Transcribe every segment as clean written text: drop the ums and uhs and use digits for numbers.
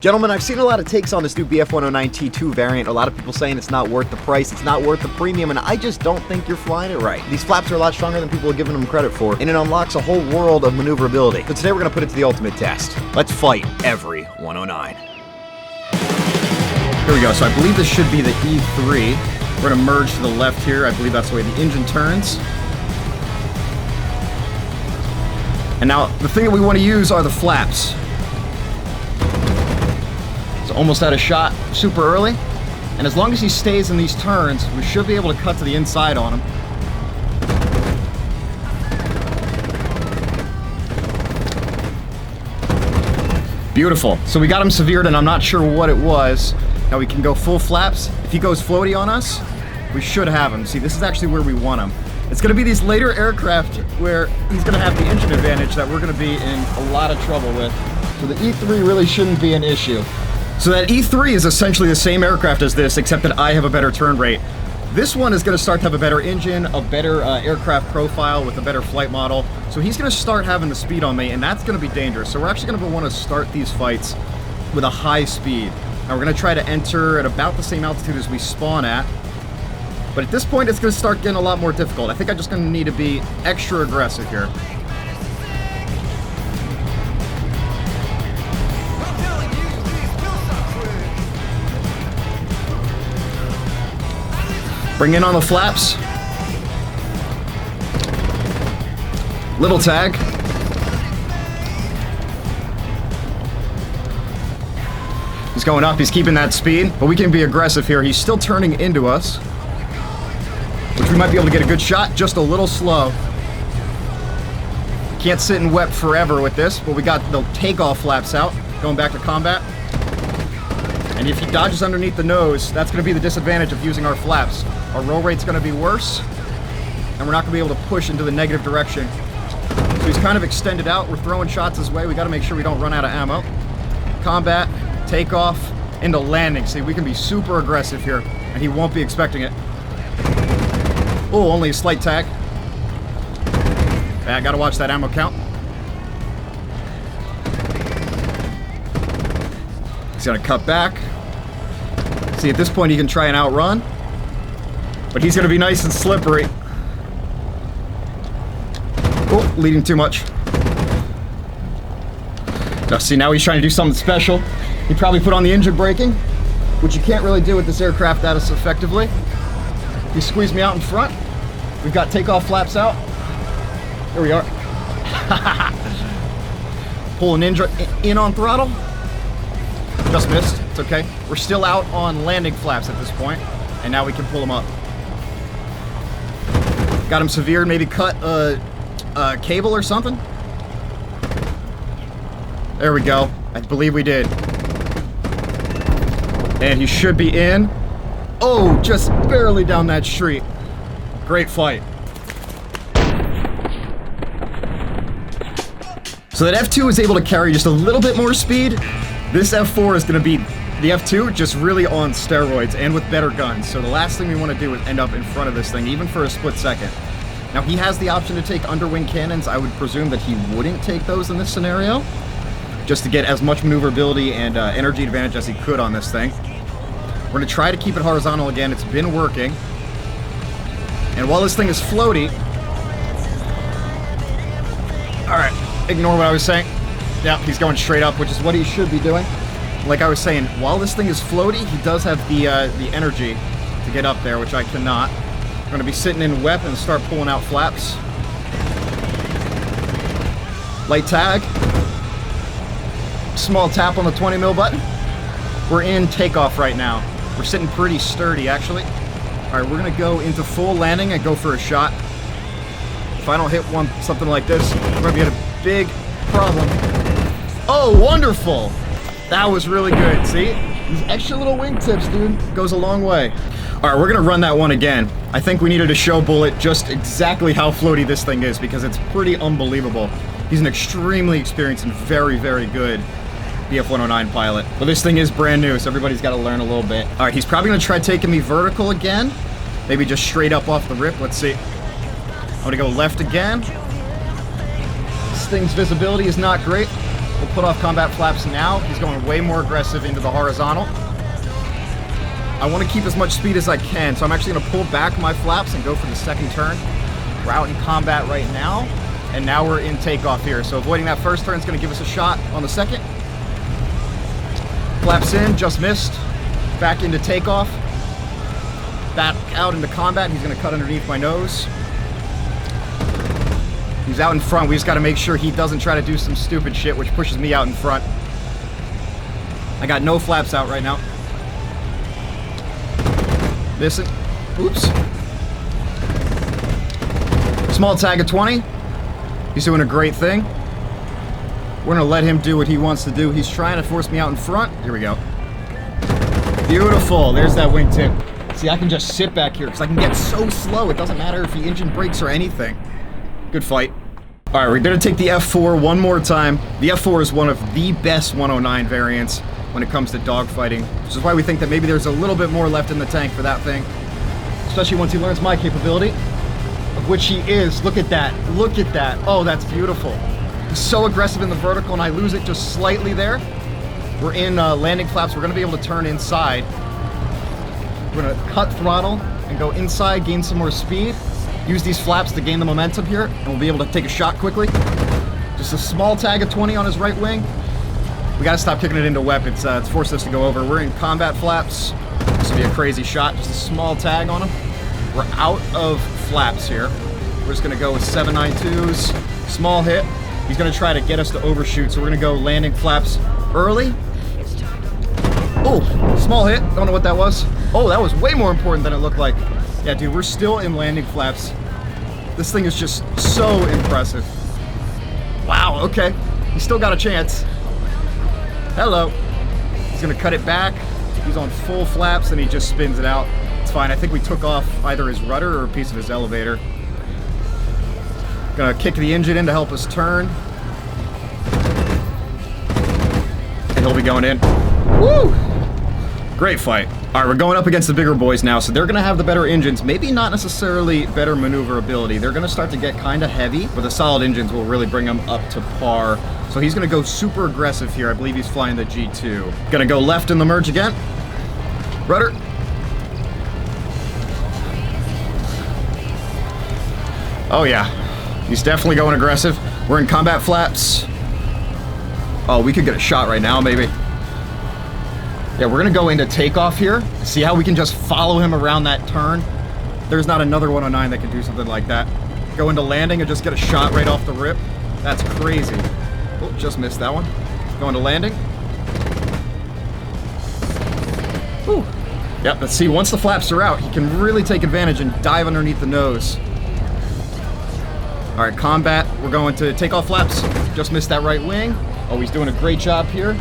Gentlemen, I've seen a lot of takes on this new Bf109 T-2 variant. A lot of people saying it's not worth the price, it's not worth the premium, and I just don't think you're flying it right. These flaps are a lot stronger than people are giving them credit for, and it unlocks a whole world of maneuverability. So today we're going to put it to the ultimate test. Let's fight every 109. Here we go. So I believe this should be the E3. We're going to merge to the left here. I believe that's the way the engine turns. And now the thing that we want to use are the flaps. Almost out of shot super early, and as long as he stays in these turns, we should be able to cut to the inside on him. Beautiful. So we got him severed, and I'm not sure what it was. Now we can go full flaps. If he goes floaty on us, we should have him. See, this is actually where we want him. It's going to be these later aircraft where he's going to have the engine advantage that we're going to be in a lot of trouble with. So the E3 really shouldn't be an issue. So that E3 is essentially the same aircraft as this, except that I have a better turn rate. This one is going to start to have a better engine, a better aircraft profile with a better flight model. So he's going to start having the speed on me, and that's going to be dangerous. So we're actually going to want to start these fights with a high speed. Now we're going to try to enter at about the same altitude as we spawn at. But at this point, it's going to start getting a lot more difficult. I think I'm just going to need to be extra aggressive here. Bring in on the flaps. Little tag. He's going up, he's keeping that speed, but we can be aggressive here. He's still turning into us, which we might be able to get a good shot, just a little slow. Can't sit and wet forever with this, but we got the takeoff flaps out, going back to combat. And if he dodges underneath the nose, that's going to be the disadvantage of using our flaps. Our roll rate's going to be worse, and we're not going to be able to push into the negative direction. So he's kind of extended out. We're throwing shots his way. We got to make sure we don't run out of ammo. Combat, takeoff, into landing. See, we can be super aggressive here, and he won't be expecting it. Oh, only a slight tag. Yeah, got to watch that ammo count. He's going to cut back. See, at this point, he can try and outrun. But he's going to be nice and slippery. Oh, leading too much. Now, see, now he's trying to do something special. He probably put on the engine braking, which you can't really do with this aircraft that is effectively. He squeezed me out in front. We've got takeoff flaps out. Here we are. Pulling in on throttle. Just missed. It's okay. We're still out on landing flaps at this point, and now we can pull them up. Got him severed, maybe cut a cable or something. There we go. I believe we did. And he should be in. Oh, just barely down that street. Great fight. So that F2 is able to carry just a little bit more speed. This F4 is going to be the F2 just really on steroids and with better guns. So the last thing we want to do is end up in front of this thing, even for a split second. Now he has the option to take underwing cannons. I would presume that he wouldn't take those in this scenario, just to get as much maneuverability and energy advantage as he could on this thing. We're going to try to keep it horizontal again. It's been working. And while this thing is floaty... Alright, ignore what I was saying. Yeah, he's going straight up, which is what he should be doing. Like I was saying, while this thing is floaty, he does have the energy to get up there, which I cannot. I'm going to be sitting in wep and start pulling out flaps. Light tag. Small tap on the 20 mil button. We're in takeoff right now. We're sitting pretty sturdy, actually. All right, we're going to go into full landing and go for a shot. If I don't hit something like this, we're going to be at a big problem. Oh, wonderful! That was really good, see? These extra little wingtips, dude, goes a long way. All right, we're gonna run that one again. I think we needed to show Bullet just exactly how floaty this thing is because it's pretty unbelievable. He's an extremely experienced and very, very good Bf109 pilot. But this thing is brand new, so everybody's gotta learn a little bit. All right, he's probably gonna try taking me vertical again. Maybe just straight up off the rip, let's see. I'm gonna go left again. This thing's visibility is not great. We'll put off combat flaps now. He's going way more aggressive into the horizontal. I want to keep as much speed as I can, so I'm actually going to pull back my flaps and go for the second turn. We're out in combat right now, and now we're in takeoff here. So avoiding that first turn is going to give us a shot on the second. Flaps in, just missed. Back into takeoff. Back out into combat. He's going to cut underneath my nose. He's out in front. We just got to make sure he doesn't try to do some stupid shit, which pushes me out in front. I got no flaps out right now. Missing. Oops. Small tag of 20. He's doing a great thing. We're going to let him do what he wants to do. He's trying to force me out in front. Here we go. Beautiful. There's that wingtip. See, I can just sit back here because I can get so slow. It doesn't matter if the engine brakes or anything. Good fight. All right, we're going to take the F4 one more time. The F4 is one of the best 109 variants when it comes to dogfighting, which is why we think that maybe there's a little bit more left in the tank for that thing, especially once he learns my capability, of which he is. Look at that. Look at that. Oh, that's beautiful. He's so aggressive in the vertical, and I lose it just slightly there. We're in landing flaps. We're going to be able to turn inside. We're going to cut throttle and go inside, gain some more speed. Use these flaps to gain the momentum here, and we'll be able to take a shot quickly. Just a small tag of 20 on his right wing. We gotta stop kicking it into wep. It's forced us to go over. We're in combat flaps. This will be a crazy shot. Just a small tag on him. We're out of flaps here. We're just gonna go with 792s. Small hit. He's gonna try to get us to overshoot, so we're gonna go landing flaps early. Oh, small hit. Don't know what that was. Oh, that was way more important than it looked like. Yeah, dude, we're still in landing flaps. This thing is just so impressive. Wow, okay. He's still got a chance. Hello. He's gonna cut it back. He's on full flaps and he just spins it out. It's fine. I think we took off either his rudder or a piece of his elevator. Gonna kick the engine in to help us turn. And he'll be going in. Woo! Great fight. All right, we're going up against the bigger boys now, so they're going to have the better engines. Maybe not necessarily better maneuverability. They're going to start to get kind of heavy, but the solid engines will really bring them up to par. So he's going to go super aggressive here. I believe he's flying the G2. Going to go left in the merge again. Rudder. Oh, yeah. He's definitely going aggressive. We're in combat flaps. Oh, we could get a shot right now, maybe. Yeah, we're gonna go into takeoff here. See how we can just follow him around that turn? There's not another 109 that can do something like that. Go into landing and just get a shot right off the rip. That's crazy. Oh, just missed that one. Going to landing. Ooh. Yep, let's see, once the flaps are out, he can really take advantage and dive underneath the nose. All right, combat, we're going to takeoff flaps. Just missed that right wing. Oh, he's doing a great job here.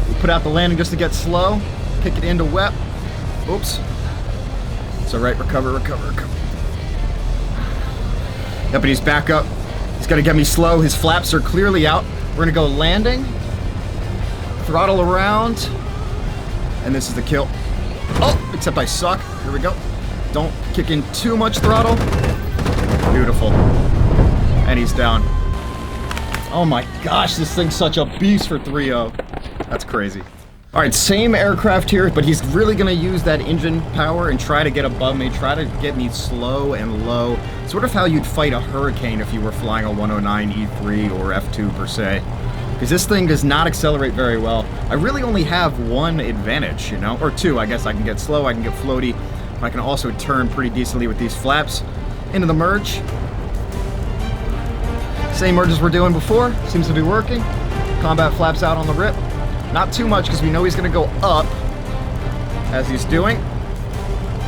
We put out the landing just to get slow. Kick it into wep. Oops. It's all right, recover, recover, recover. Yep, but he's back up. He's gonna get me slow. His flaps are clearly out. We're gonna go landing. Throttle around. And this is the kill. Oh, except I suck. Here we go. Don't kick in too much throttle. Beautiful. And he's down. Oh my gosh, this thing's such a beast for 3-0. That's crazy. All right, same aircraft here, but he's really gonna use that engine power and try to get above me, try to get me slow and low. Sort of how you'd fight a Hurricane if you were flying a 109 E3 or F2 per se. Because this thing does not accelerate very well. I really only have one advantage, you know? Or two, I guess. I can get slow, I can get floaty. But I can also turn pretty decently with these flaps. Into the merge. Same merges we're doing before, seems to be working. Combat flaps out on the rip. Not too much because we know he's gonna go up as he's doing.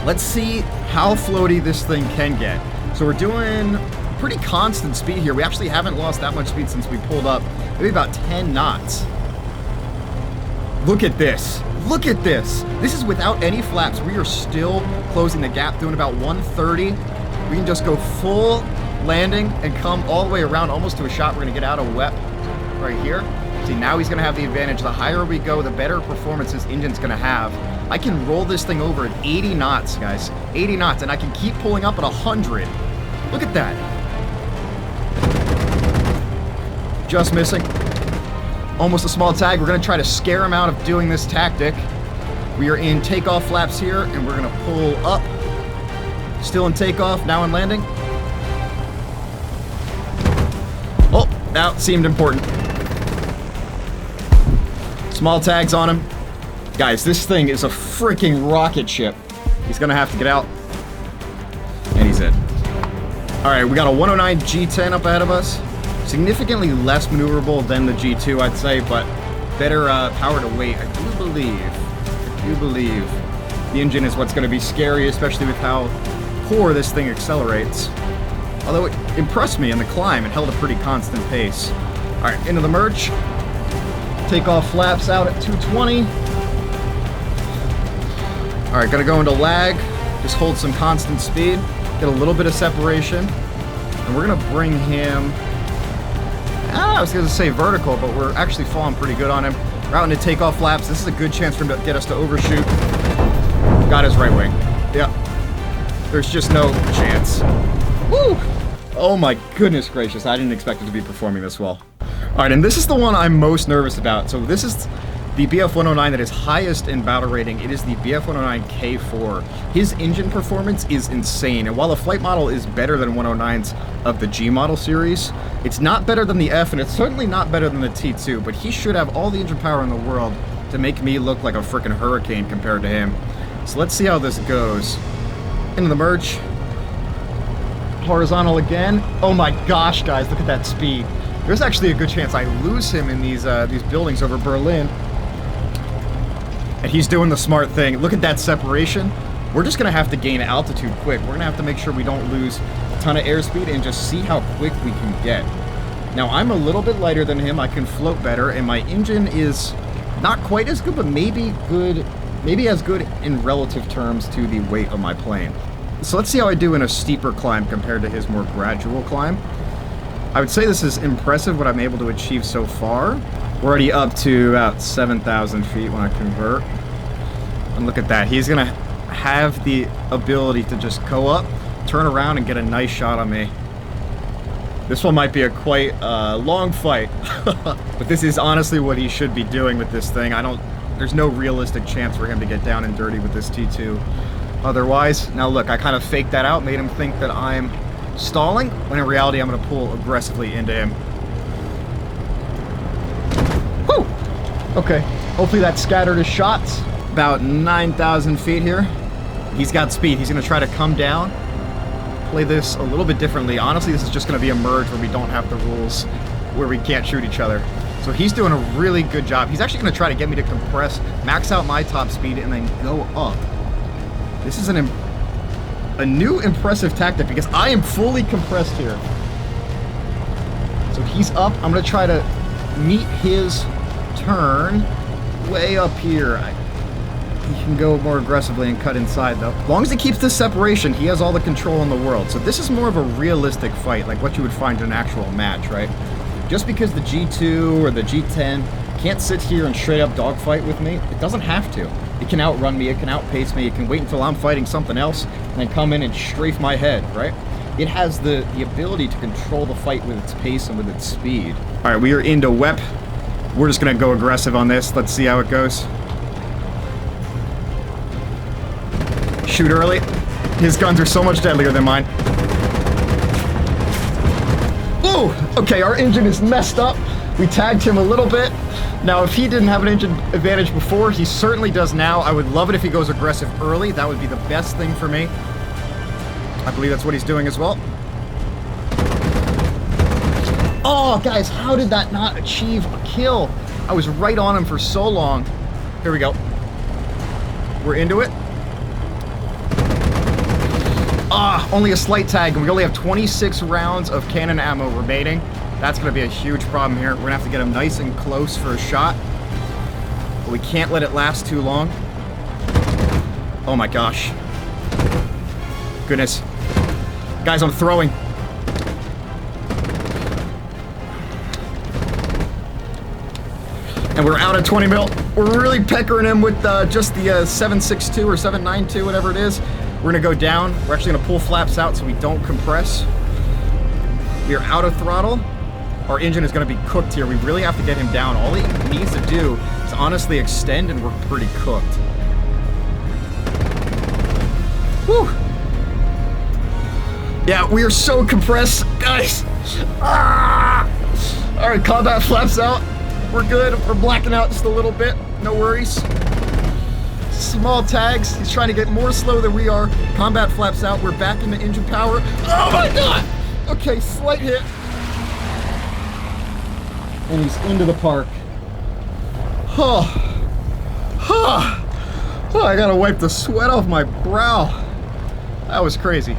Let's see how floaty this thing can get. So we're doing pretty constant speed here. We actually haven't lost that much speed since we pulled up. Maybe about 10 knots. Look at this. Look at this. This is without any flaps. We are still closing the gap, doing about 130. We can just go full landing and come all the way around almost to a shot. We're gonna get out of wep right here. See, now he's gonna have the advantage. The higher we go, the better performance his engine's gonna have. I can roll this thing over at 80 knots, guys. 80 knots, and I can keep pulling up at 100. Look at that. Just missing. almost a small tag. We're gonna try to scare him out of doing this tactic. We are in takeoff flaps here, and we're gonna pull up. Still in takeoff, now in landing. Oh, that seemed important. Small tags on him. Guys, this thing is a freaking rocket ship. He's gonna have to get out. And he's in. Alright, we got a 109 G10 up ahead of us. Significantly less maneuverable than the G2, I'd say, but better power to weight. I do believe the engine is what's gonna be scary, especially with how poor this thing accelerates. Although it impressed me in the climb, it held a pretty constant pace. Alright, into the merge. Takeoff flaps out at 220. Alright, gonna go into lag. Just hold some constant speed. Get a little bit of separation. And we're gonna bring him... I was gonna say vertical, but we're actually falling pretty good on him. We're out into takeoff flaps. This is a good chance for him to get us to overshoot. Got his right wing. Yep. There's just no chance. Woo! Oh my goodness gracious, I didn't expect it to be performing this well. Alright, and this is the one I'm most nervous about. So this is the Bf109 that is highest in battle rating. It is the Bf109 K4. His engine performance is insane, and while the flight model is better than 109's of the G model series, it's not better than the F, and it's certainly not better than the T2, but he should have all the engine power in the world to make me look like a freaking hurricane compared to him. So let's see how this goes. Into the merge. Horizontal again. Oh my gosh, guys, look at that speed. There's actually a good chance I lose him in these buildings over Berlin. And he's doing the smart thing. Look at that separation. We're just gonna have to gain altitude quick. We're gonna have to make sure we don't lose a ton of airspeed and just see how quick we can get. Now, I'm a little bit lighter than him. I can float better, and my engine is not quite as good, but maybe as good in relative terms to the weight of my plane. So let's see how I do in a steeper climb compared to his more gradual climb. I would say this is impressive what I'm able to achieve so far. We're already up to about 7,000 feet when I convert. And look at that. He's going to have the ability to just go up, turn around, and get a nice shot on me. This one might be a quite long fight. But this is honestly what he should be doing with this thing. There's no realistic chance for him to get down and dirty with this T2. Otherwise, now look, I kind of faked that out, made him think that I'm stalling, when in reality I'm going to pull aggressively into him. Whew! Okay, hopefully that scattered his shots. About 9,000 feet here. He's got speed. He's going to try to come down, play this a little bit differently. Honestly, this is just going to be a merge where we don't have the rules, where we can't shoot each other. So he's doing a really good job. He's actually going to try to get me to compress, max out my top speed, and then go up. This is a new impressive tactic because I am fully compressed here. So he's up. I'm going to try to meet his turn way up here. He can go more aggressively and cut inside though. As long as he keeps this separation, he has all the control in the world. So this is more of a realistic fight, like what you would find in an actual match, right? Just because the G2 or the G10 can't sit here and straight up dogfight with me, it doesn't have to. It can outrun me, it can outpace me, it can wait until I'm fighting something else and then come in and strafe my head, right? It has the ability to control the fight with its pace and with its speed. All right, we are into WEP. We're just gonna go aggressive on this. Let's see how it goes. Shoot early. His guns are so much deadlier than mine. Ooh, okay, our engine is messed up. We tagged him a little bit. Now, if he didn't have an engine advantage before, he certainly does now. I would love it if he goes aggressive early. That would be the best thing for me. I believe that's what he's doing as well. Oh, guys, how did that not achieve a kill? I was right on him for so long. Here we go. We're into it. Ah, only a slight tag, and we only have 26 rounds of cannon ammo remaining. That's going to be a huge problem here. We're going to have to get him nice and close for a shot. But we can't let it last too long. Oh my gosh. Goodness. Guys, I'm throwing. And we're out of 20 mil. We're really peckering him with just the 7.62 or 7.92, whatever it is. We're going to go down. We're actually going to pull flaps out so we don't compress. We are out of throttle. our engine is going to be cooked here. We really have to get him down. All he needs to do is honestly extend, and we're pretty cooked. Whew. Yeah, we are so compressed, guys. Ah! All right, combat flaps out. We're good. We're blacking out just a little bit. No worries. Small tags. He's trying to get more slow than we are. Combat flaps out. We're back into engine power. Oh my god! Okay, slight hit. And he's into the park. Oh. Oh. Oh, I gotta wipe the sweat off my brow. That was crazy.